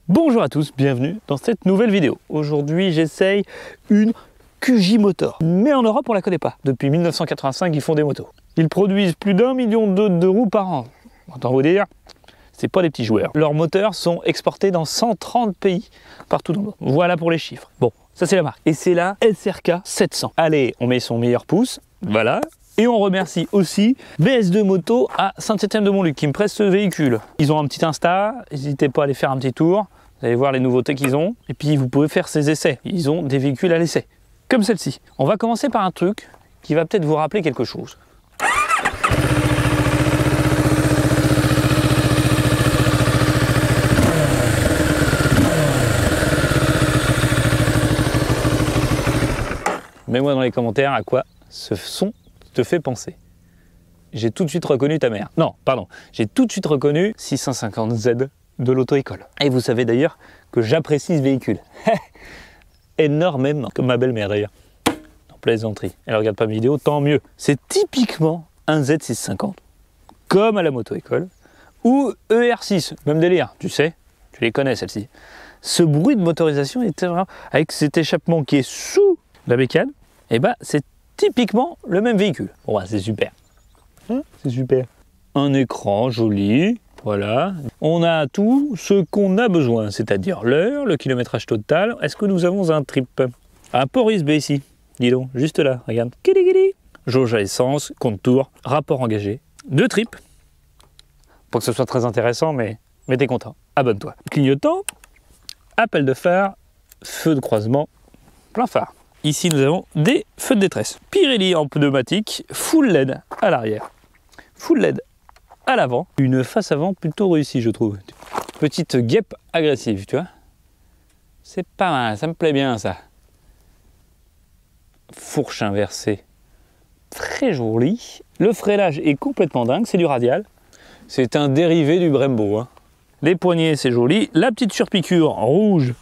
Bonjour à tous, bienvenue dans cette nouvelle vidéo. Aujourd'hui j'essaye une QJ Motor, mais en Europe on la connaît pas. Depuis 1985 ils font des motos. Ils produisent plus d'1 million de roues par an. Autant vous dire, c'est pas des petits joueurs. Leurs moteurs sont exportés dans 130 pays partout dans le monde. Voilà pour les chiffres. Bon, ça c'est la marque. Et c'est la SRK 700. Allez, on met son meilleur pouce, voilà. Et on remercie aussi BS2 Moto à Saint-Étienne-de-Montluc qui me prête ce véhicule. Ils ont un petit Insta, n'hésitez pas à aller faire un petit tour. Vous allez voir les nouveautés qu'ils ont. Et puis vous pouvez faire ces essais. Ils ont des véhicules à l'essai, comme celle-ci. On va commencer par un truc qui va peut-être vous rappeler quelque chose. Mets-moi dans les commentaires à quoi ce son te fait penser. J'ai tout de suite reconnu ta mère. Non, pardon. J'ai tout de suite reconnu 650Z de l'auto-école. Et vous savez d'ailleurs que j'apprécie ce véhicule. Énormément. Comme ma belle-mère d'ailleurs. En plaisanterie. Elle regarde pas mes vidéos, tant mieux. C'est typiquement un Z650. Comme à la moto-école. Ou ER6. Même délire. Tu sais, tu les connais celles-ci. Ce bruit de motorisation était vraiment... Avec cet échappement qui est sous la bécane. Et bah c'est typiquement le même véhicule. Bon, c'est super. C'est super. Un écran joli, voilà. On a tout ce qu'on a besoin, c'est-à-dire l'heure, le kilométrage total. Est-ce que nous avons un trip? Un port USB ici, dis donc, juste là, regarde. Jauge à essence, compte tour, rapport engagé. 2 trips. Pour que ce soit très intéressant, mais t'es content. Abonne-toi. Clignotant, appel de phare, feu de croisement, plein phare. Ici, nous avons des feux de détresse. Pirelli en pneumatique, full LED à l'arrière, full LED à l'avant. Une face avant plutôt réussie, je trouve. Petite guêpe agressive, tu vois. C'est pas mal, ça me plaît bien, ça. Fourche inversée, très joli. Le freinage est complètement dingue, c'est du radial. C'est un dérivé du Brembo, hein. Les poignées, c'est joli. La petite surpiqûre rouge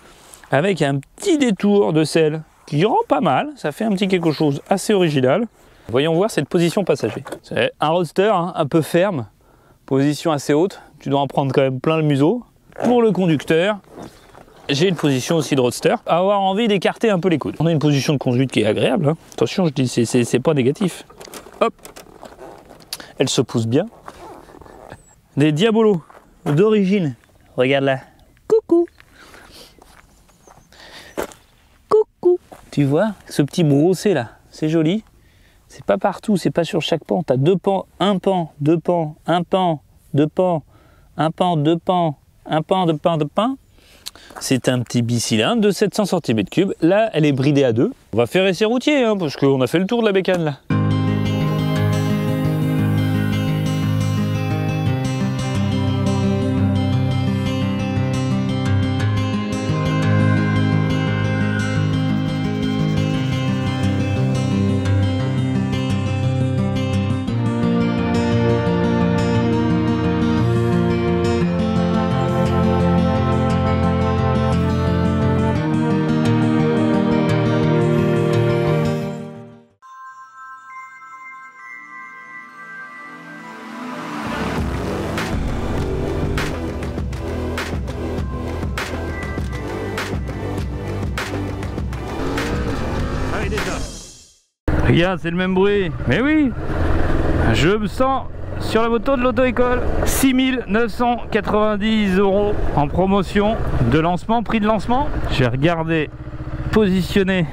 avec un petit détour de selle qui rend pas mal, ça fait un petit quelque chose assez original. Voyons voir cette position passager. C'est un roadster, hein, un peu ferme, position assez haute, tu dois en prendre quand même plein le museau. Pour le conducteur, j'ai une position aussi de roadster, avoir envie d'écarter un peu les coudes. On a une position de conduite qui est agréable, hein. Attention, je dis, c'est pas négatif. Hop, elle se pousse bien. Des diabolos d'origine, regarde là, coucou. Tu vois, ce petit brossé là, c'est joli. C'est pas partout, c'est pas sur chaque pan. Tu as 2 pans, un pan, 2 pans, un pan, 2 pans, un pan, 2 pans, un pan, 2 pans, 2 pans. C'est un petit bicylindre de 700 cm3. Là, elle est bridée à 2. On va faire essai routier, hein, parce qu'on a fait le tour de la bécane là. Regarde, c'est le même bruit. Mais oui, je me sens sur la moto de l'auto-école. 6 990 € en promotion de lancement, prix de lancement. J'ai regardé, positionné.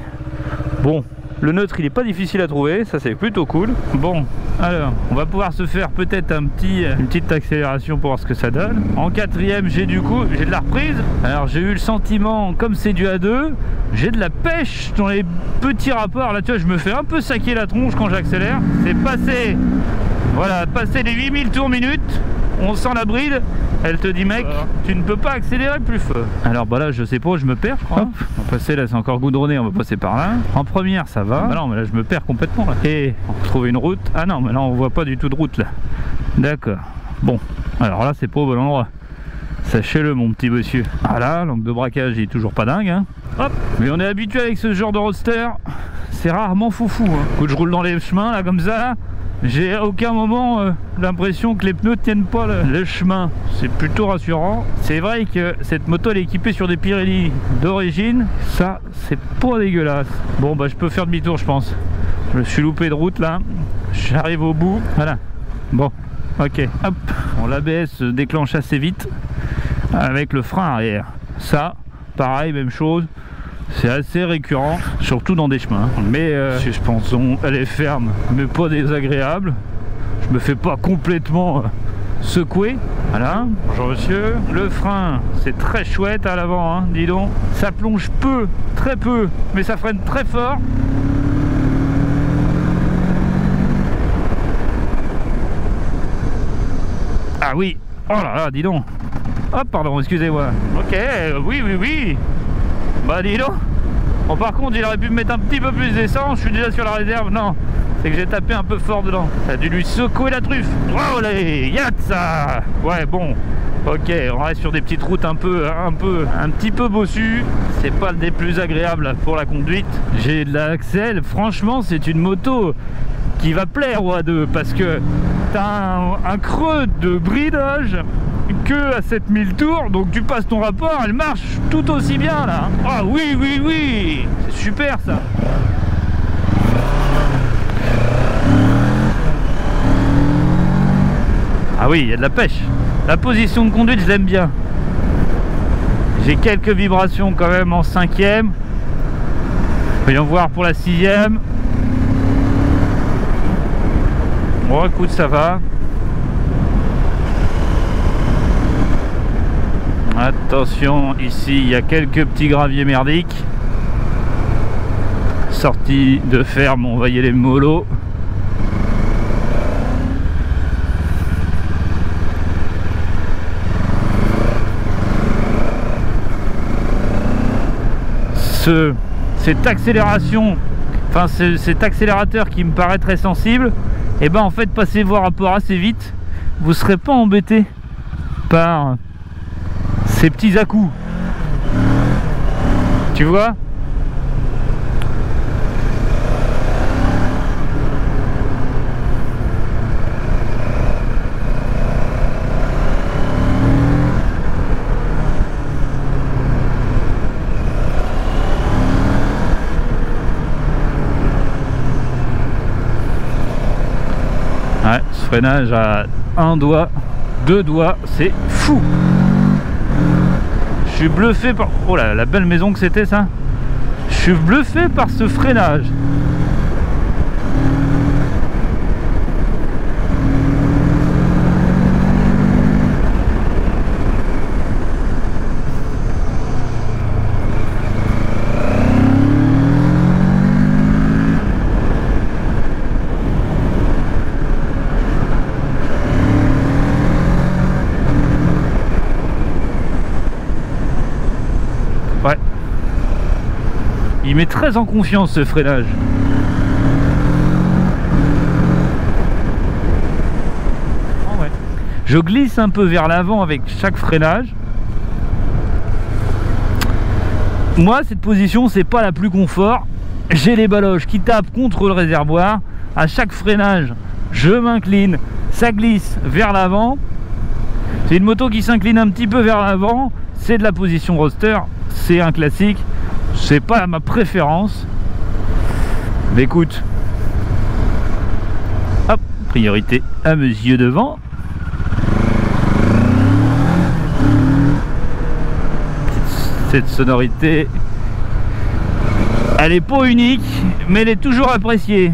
Bon, le neutre il est pas difficile à trouver, ça c'est plutôt cool. Bon, alors on va pouvoir se faire peut-être une petite accélération pour voir ce que ça donne. En 4ème, j'ai de la reprise. Alors j'ai eu le sentiment, comme c'est du A2, j'ai de la pêche dans les petits rapports. Là tu vois, je me fais un peu saquer la tronche quand j'accélère. C'est passé, voilà, passé les 8000 tours minutes. On sent la bride, elle te dit mec, tu ne peux pas accélérer plus fort. Alors bah là je sais pas, je me perds je crois. On va passer là, c'est encore goudronné, on va passer par là. En première ça va. Bah non mais là je me perds complètement là. Et on retrouve une route. Ah non mais là on voit pas du tout de route là. D'accord. Bon, alors là c'est pas au bon endroit. Sachez-le mon petit monsieur. Voilà, l'angle de braquage il est toujours pas dingue hein. Hop. Mais on est habitué avec ce genre de roadster. C'est rarement foufou hein. Écoute, je roule dans les chemins là comme ça là. J'ai à aucun moment l'impression que les pneus tiennent pas le chemin. C'est plutôt rassurant. C'est vrai que cette moto elle est équipée sur des Pirelli d'origine. Ça, c'est pas dégueulasse. Bon bah je peux faire demi-tour je pense. Je me suis loupé de route là. J'arrive au bout. Voilà. Bon, ok. Hop. Bon, l'ABS se déclenche assez vite avec le frein arrière. Ça, pareil, même chose. C'est assez récurrent, surtout dans des chemins. Mais suspension, elle est ferme, mais pas désagréable. Je me fais pas complètement secouer. Voilà, bonjour monsieur. Le frein, c'est très chouette à l'avant, hein, dis donc. Ça plonge peu, très peu, mais ça freine très fort. Ah oui, oh là là, dis donc. Hop, pardon, excusez-moi. Ok, oui. Bah dis donc. Bon par contre il aurait pu me mettre un petit peu plus d'essence. Je suis déjà sur la réserve. Non, c'est que j'ai tapé un peu fort dedans. Ça a dû lui secouer la truffe. Oh là, yatsa. Ouais bon. Ok, on reste sur des petites routes un petit peu bossues. C'est pas des plus agréables pour la conduite. J'ai de l'axel. Franchement c'est une moto qui va plaire au A2 parce que t'as un creux de bridage que à 7000 tours, donc tu passes ton rapport, elle marche tout aussi bien là. Ah oui, c'est super ça. Ah oui, il y a de la pêche. La position de conduite, je l'aime bien. J'ai quelques vibrations quand même en 5e. Voyons voir pour la 6e. Bon écoute, ça va. Attention, ici il y a quelques petits graviers merdiques. Sortie de ferme, on voyait les molos. Cette accélération, enfin cet accélérateur qui me paraît très sensible, et ben en fait passez vos rapports assez vite, vous serez pas embêté par ces petits à-coups, tu vois. Ouais, ce freinage à un doigt, 2 doigts, c'est fou. Je suis bluffé par... Oh là, la belle maison que c'était ça. Je suis bluffé par ce freinage. Ouais. Il met très en confiance ce freinage. Oh ouais. Je glisse un peu vers l'avant avec chaque freinage. Moi, cette position, c'est pas la plus confort. J'ai les baloches qui tapent contre le réservoir. À chaque freinage, je m'incline. Ça glisse vers l'avant. C'est une moto qui s'incline un petit peu vers l'avant. C'est de la position roadster. C'est un classique. C'est pas ma préférence. Mais écoute. Hop, priorité à mes yeux devant. Cette sonorité, elle est pas unique, mais elle est toujours appréciée.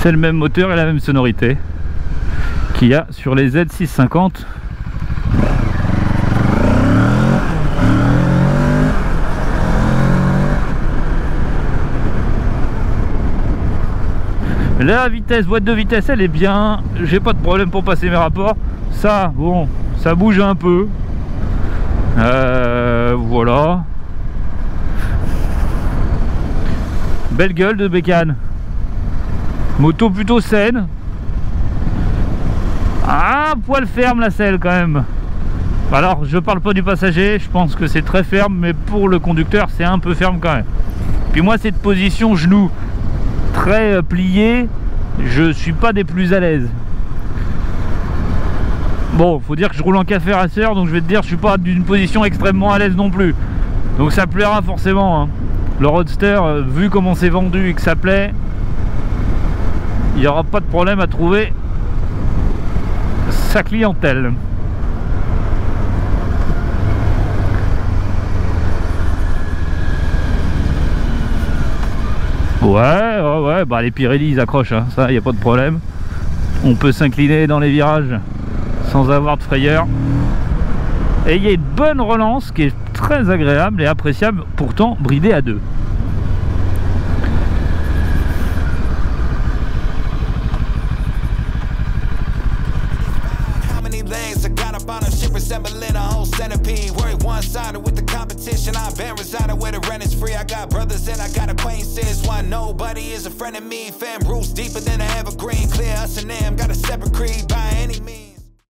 C'est le même moteur et la même sonorité qu'il y a sur les Z650. La vitesse, boîte de vitesse, elle est bien. J'ai pas de problème pour passer mes rapports. Ça, bon, ça bouge un peu. Voilà. Belle gueule de bécane. Moto plutôt saine. Ah, poil ferme la selle quand même. Alors je parle pas du passager, je pense que c'est très ferme, mais pour le conducteur c'est un peu ferme quand même. Puis moi cette position genou très plié, je suis pas des plus à l'aise. Bon, faut dire que je roule en café racer, donc je vais te dire, je suis pas d'une position extrêmement à l'aise non plus. Donc ça plaira forcément, hein. Le Roadster, vu comment c'est vendu et que ça plaît, il n'y aura pas de problème à trouver sa clientèle. Ouais, bah les Pirelli ils accrochent, hein. Ça, il n'y a pas de problème. On peut s'incliner dans les virages sans avoir de frayeur. Et il y a une bonne relance qui est très agréable et appréciable, pourtant bridée à deux. Resembling a whole centipede, worry one-sided with the competition. I've been residing where the rent is free. I got brothers and I got acquaintances. Why nobody is a friend of me. Fam roots deeper than an evergreen. Clear us and them.